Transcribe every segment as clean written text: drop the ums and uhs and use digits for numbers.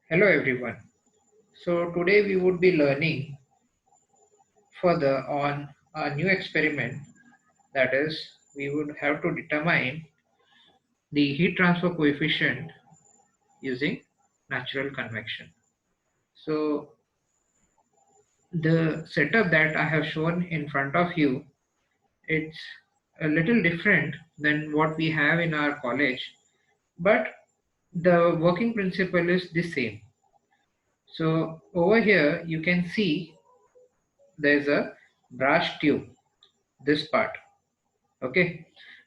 Hello everyone. So today we would be learning further on a new experiment, that is we would have to determine the heat transfer coefficient using natural convection. So the setup that I have shown in front of you, it's a little different than what we have in our college, but the working principle is the same. So over here you can see there's a brass tube, this part. Okay,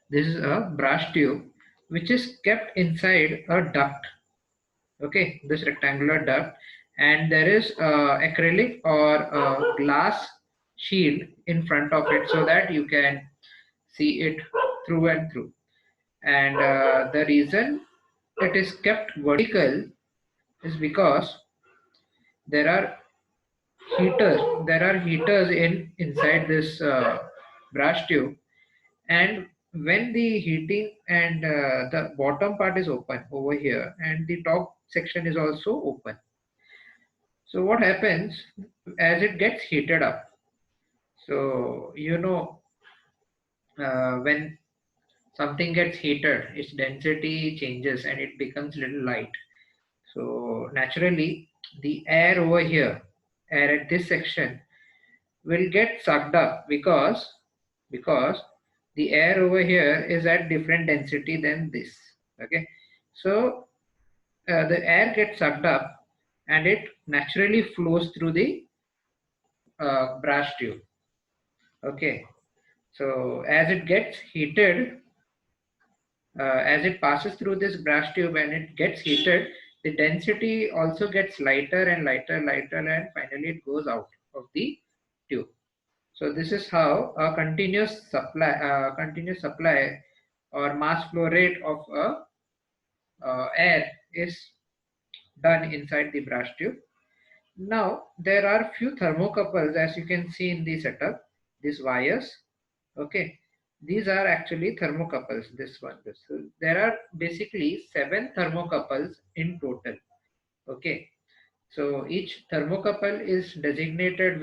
this is a brass tube which is kept inside a duct. Okay, this rectangular duct, and there is acrylic or a glass shield in front of it so that you can see it through and through. And the reason it is kept vertical is because there are there are heaters in inside this brass tube, and when the heating and the bottom part is open over here and the top section is also open, so what happens as it gets heated up, so when something gets heated, its density changes and it becomes little light. So naturally the air over here, air at this section, will get sucked up because the air over here is at different density than this. Okay, so the air gets sucked up and it naturally flows through the brass tube. Okay, so as it gets heated, as it passes through this brass tube and it gets heated, the density also gets lighter and lighter, and finally it goes out of the tube. So this is how a continuous supply or mass flow rate of air is done inside the brass tube. Now there are few thermocouples, as you can see in the setup. These wires, okay, these are actually thermocouples. This one, this. So there are basically 7 thermocouples in total. Okay, so each thermocouple is uh, designated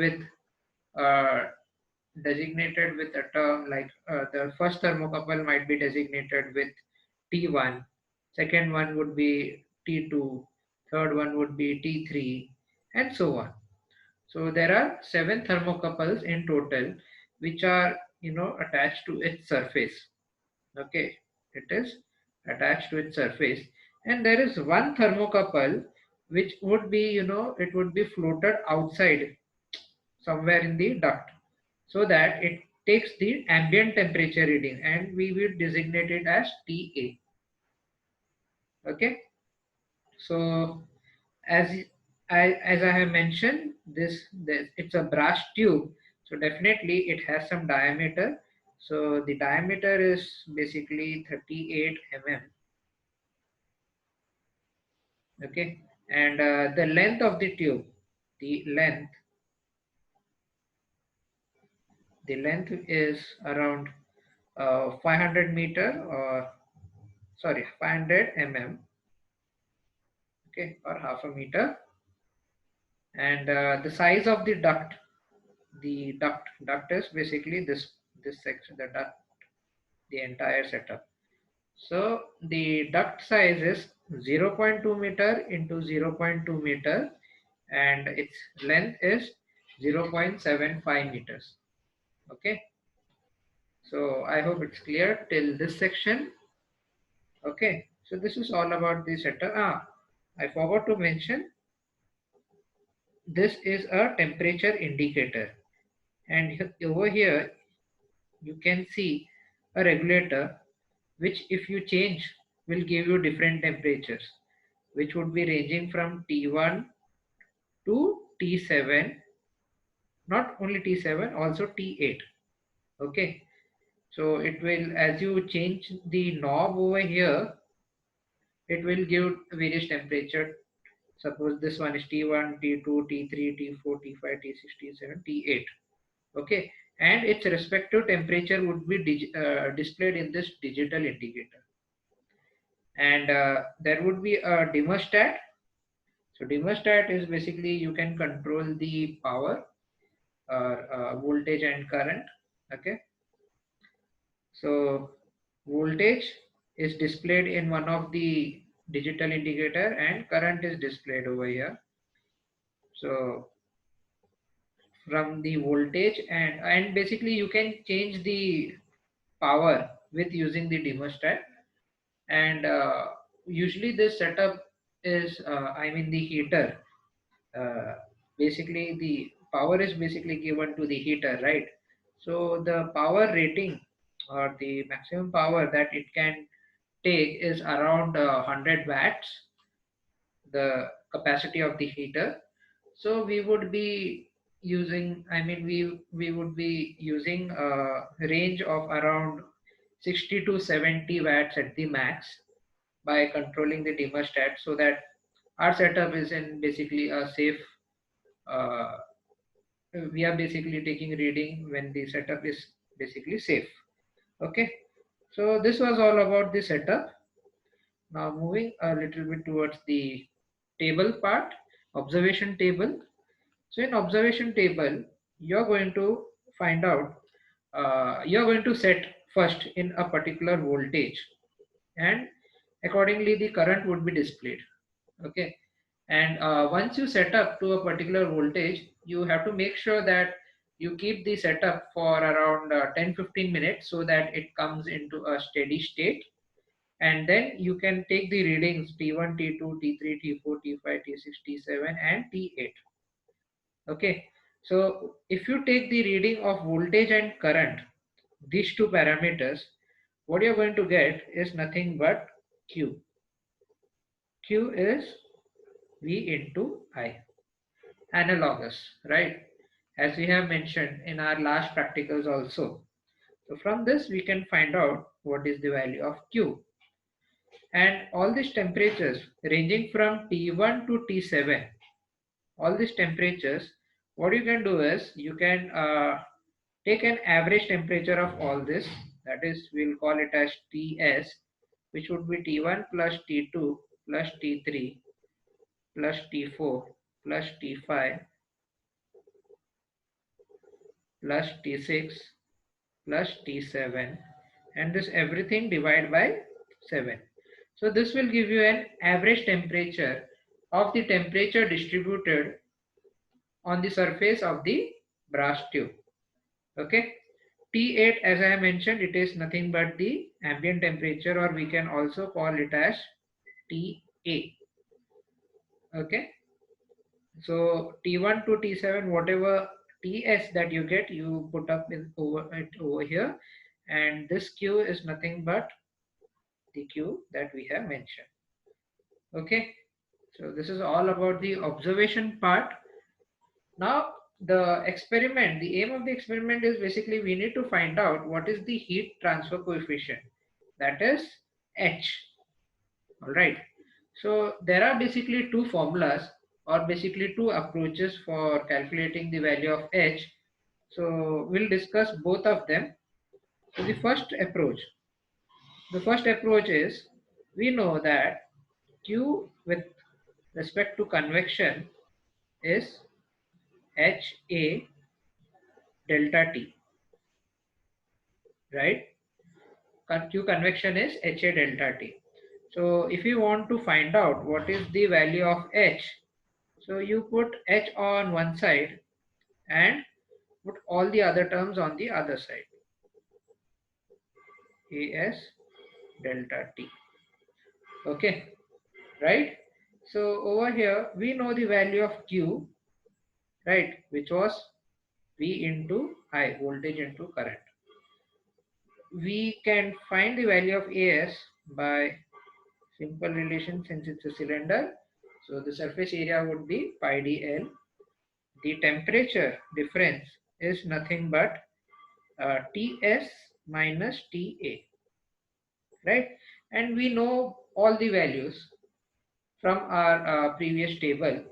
with a term like the first thermocouple might be designated with T1, second one would be T2, third one would be T3, and so on. So there are 7 thermocouples in total which are attached to its surface. Okay, it is attached to its surface, and there is one thermocouple which would be it would be floated outside somewhere in the duct so that it takes the ambient temperature reading, and we will designate it as TA. Okay, so as I have mentioned, this it's a brass tube, so definitely it has some diameter. So the diameter is basically 38 mm. Okay, and the length of the tube, the length the length is around 500 meter, or sorry, 500 mm. Okay, or half a meter. And the size of the duct, the duct is basically this section, the duct, the entire setup. So the duct size is 0.2 meter into 0.2 meter, and its length is 0.75 meters. Okay, so I hope it's clear till this section. Okay, so this is all about the setup. I forgot to mention, this is a temperature indicator, and over here you can see a regulator which, if you change, will give you different temperatures, which would be ranging from T1 to T7, not only T7, also T8. Okay, so it will, as you change the knob over here, it will give various temperature. Suppose this one is T1, T2, T3, T4, T5, T6, T7, T8. Okay, and its respective temperature would be displayed in this digital indicator. And there would be a dimmer stat. So thermostat is basically you can control the power or voltage and current. Okay. So voltage is displayed in one of the digital indicator and current is displayed over here. So from the voltage and basically you can change the power with using the thermostat and usually this setup is I mean the heater uh, basically the power is basically given to the heater, right? So the power rating or the maximum power that it can take is around 100 watts, the capacity of the heater. So we would be using, I mean, we would be using a range of around 60 to 70 watts at the max by controlling the thermostat so that our setup is in basically a safe, uh, we are basically taking reading when the setup is basically safe. Okay. So this was all about the setup. Now moving a little bit towards the table part, observation table. So in observation table, you're going to find out, you're going to set first in a particular voltage and accordingly the current would be displayed. Okay. And once you set up to a particular voltage, you have to make sure that you keep the setup for around 10-15 minutes so that it comes into a steady state and then you can take the readings T1, T2, T3, T4, T5, T6, T7 and T8. Okay, so if you take the reading of voltage and current, these two parameters, what you're going to get is nothing but Q. Q is V into I, analogous, right? As we have mentioned in our last practicals also. So from this we can find out what is the value of Q. And all these temperatures ranging from T1 to T7, all these temperatures, what you can do is you can take an average temperature of all this, that is we'll call it as Ts, which would be T1 plus T2 plus T3 plus T4 plus T5 plus T6 plus T7 and this everything divided by 7. So this will give you an average temperature of the temperature distributed on the surface of the brass tube. Okay. T8, as I mentioned, it is nothing but the ambient temperature or we can also call it as TA. Okay. So T1 to T7, whatever TS that you get, you put up in over here and this Q is nothing but the Q that we have mentioned. Okay. So this is all about the observation part. Now the experiment, the aim of the experiment is basically we need to find out what is the heat transfer coefficient, that is H. All right. So there are basically two formulas or basically two approaches for calculating the value of H. So we'll discuss both of them. So the first approach is we know that Q with respect to convection is HA delta T, right? Q convection is HA delta T. So if you want to find out what is the value of H, so you put H on one side and put all the other terms on the other side. AS delta T. Okay, right? So over here we know the value of Q, right, which was V into I, voltage into current. We can find the value of AS by simple relation since it's a cylinder. So the surface area would be pi dl. The temperature difference is nothing but Ts minus Ta, right? And we know all the values from our previous table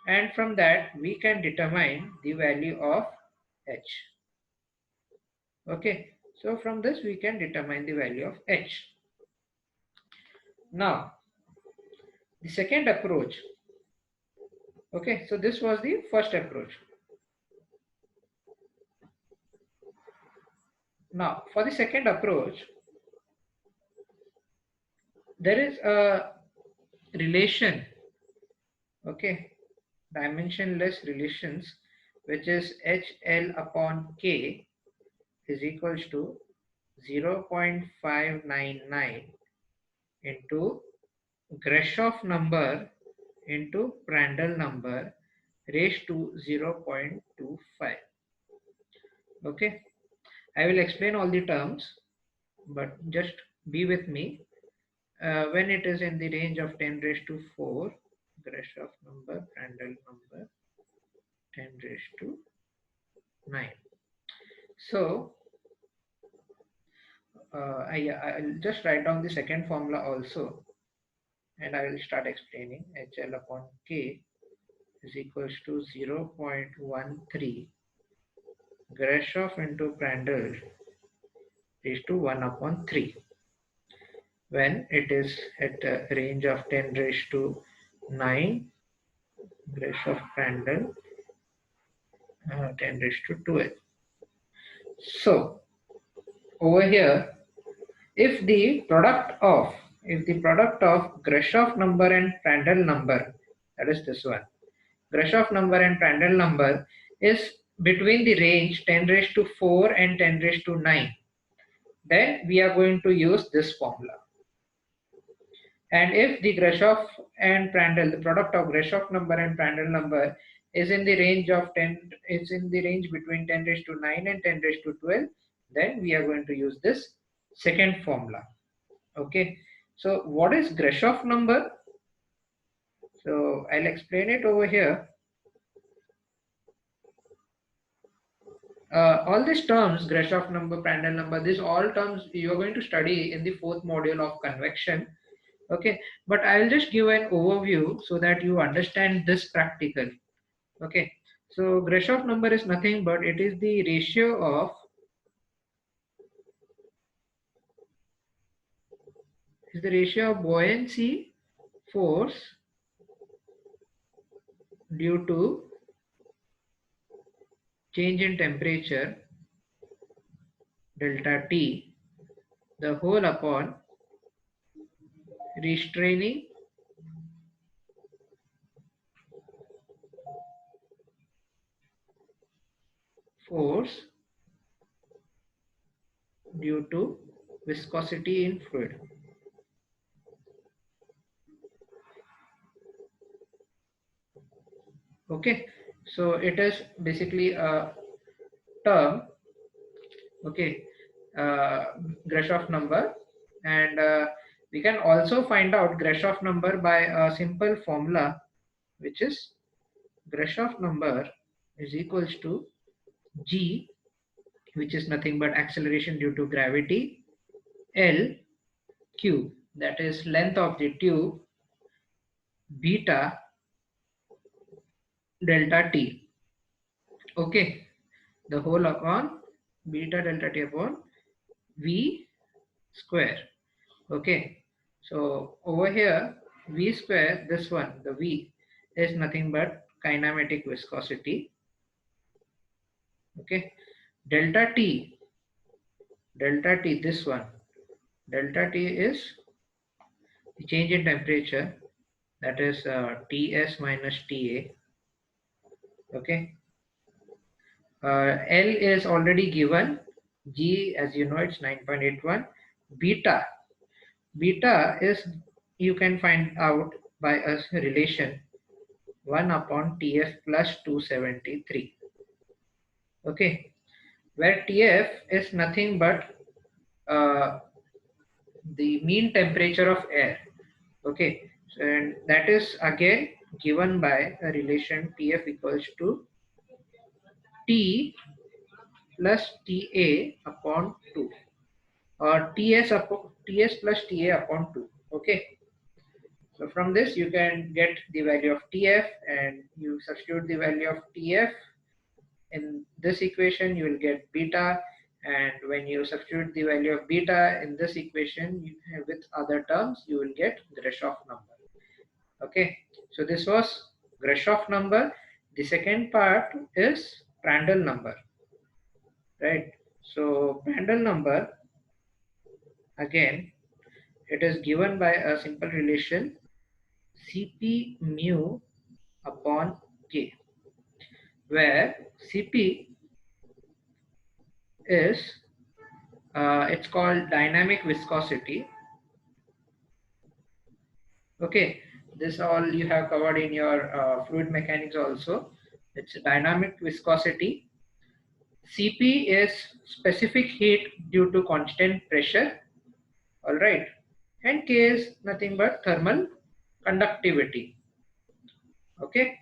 and from that we can determine the value of H. Okay, so from this we can determine the value of H. Now the second approach Okay, so this was the first approach. Now, for the second approach, there is a relation, okay, dimensionless relations, which is HL upon K is equals to 0.599 into Grashof number into Prandtl number raised to 0.25. Okay, I will explain all the terms, but just be with me. When it is in the range of 10 raised to 4, Grashof number, Prandtl number 10 raised to 9. So I'll just write down the second formula also, and I will start explaining. HL upon K is equals to 0.13 Grashof into Prandtl is to 1 upon 3. When it is at a range of 10 raised to 9, Grashof Prandtl 10 raised to 12. So over here, if the product of Grashof number and Prandtl number, that is this one, Grashof number and Prandtl number is between the range 10 raised to 4 and 10 raised to 9, then we are going to use this formula. And if the Grashof and Prandtl, the product of Grashof number and Prandtl number is in the range of 10, is in the range between 10 raised to 9 and 10 raised to 12, then we are going to use this second formula. Okay, so what is Grashof number? So I'll explain it over here. All these terms, Grashof number, Prandtl number, these all terms you are going to study in the fourth module of convection. Okay, but I'll just give an overview so that you understand this practical. Okay, so Grashof number is nothing but it is the ratio of buoyancy force due to change in temperature delta T, the whole upon restraining force due to viscosity in fluid. Okay, so it is basically a term, okay, Grashof number, and we can also find out Grashof number by a simple formula, which is Grashof number is equals to G, which is nothing but acceleration due to gravity, L Q, that is length of the tube, beta delta T. Okay, the whole upon beta delta T upon V square. Okay, so over here V square, this one, the V is nothing but kinematic viscosity. Okay, delta T, this one, delta T is the change in temperature, that is Ts minus Ta. Okay, L is already given, G as you know it's 9.81. Beta is, you can find out by a relation 1 upon Tf plus 273. Okay, where Tf is nothing but the mean temperature of air. Okay, so, and that is again given by a relation Tf equals to T plus Ta upon 2, or Ts plus Ta upon 2. Okay, so from this you can get the value of Tf, and you substitute the value of Tf in this equation, you will get beta, and when you substitute the value of beta in this equation with other terms, you will get Grashof number. Okay, so this was Grashof number. The second part is Prandtl number, right? So Prandtl number, again, it is given by a simple relation Cp mu upon K, where Cp is, it's called dynamic viscosity. Okay, this all you have covered in your fluid mechanics also. It's dynamic viscosity. Cp is specific heat due to constant pressure, all right, and K is nothing but thermal conductivity. Okay,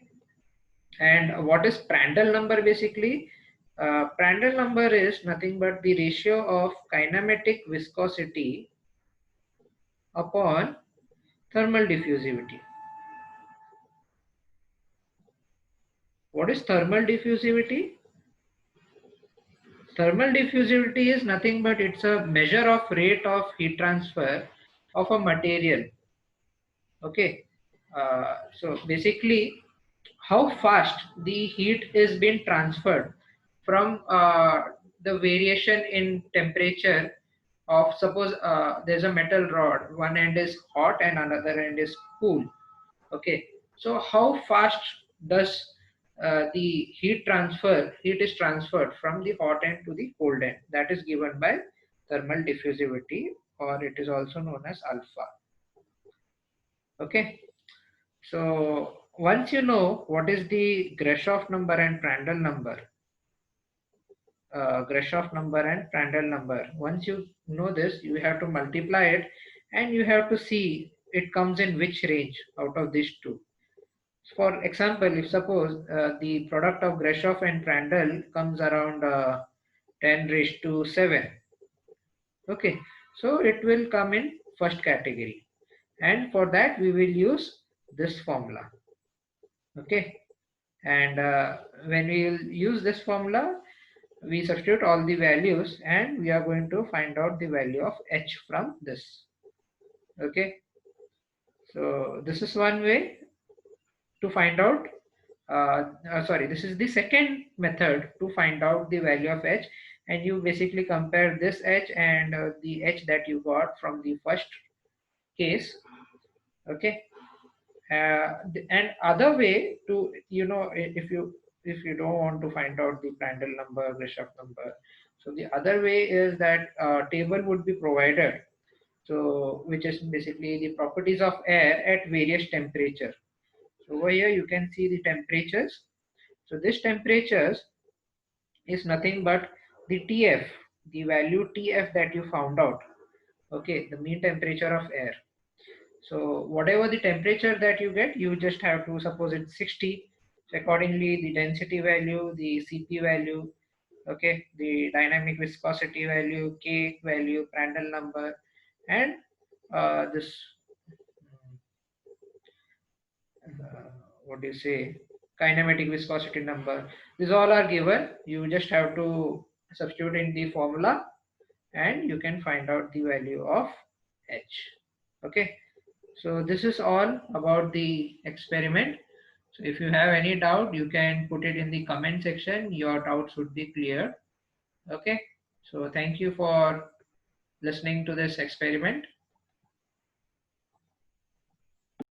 and what is Prandtl number basically? Prandtl number is nothing but the ratio of kinematic viscosity upon thermal diffusivity. What is thermal diffusivity? Thermal diffusivity is nothing but it's a measure of rate of heat transfer of a material. Okay, so basically how fast the heat is being transferred from the variation in temperature of, suppose there's a metal rod, one end is hot and another end is cool. Okay, so how fast does the heat is transferred from the hot end to the cold end? That is given by thermal diffusivity, or it is also known as alpha. Okay, so once you know what is the Grashof number and Prandtl number, once you know this, you have to multiply it and you have to see it comes in which range out of these two. For example, if suppose the product of Grashof and Prandtl comes around 10 raised to 7, okay, so it will come in first category, and for that we will use this formula. Okay, and when we will use this formula, we substitute all the values and we are going to find out the value of H from this. Okay, so this is one way to find out, sorry, this is the second method to find out the value of H, and you basically compare this H and the H that you got from the first case. Okay, and other way to, you know, if you don't want to find out the Prandtl number, Grashof number, so the other way is that table would be provided, so which is basically the properties of air at various temperature. So over here you can see the temperatures. So this temperatures is nothing but the TF, the value TF that you found out. Okay, the mean temperature of air. So whatever the temperature that you get, you just have to suppose it's 60. So accordingly, the density value, the Cp value, okay, the dynamic viscosity value, K value, Prandtl number, and this what do you say, kinematic viscosity number. These all are given. You just have to substitute in the formula, and you can find out the value of H. Okay. So this is all about the experiment. So if you have any doubt, you can put it in the comment section. Your doubts would be cleared. Okay. So thank you for listening to this experiment.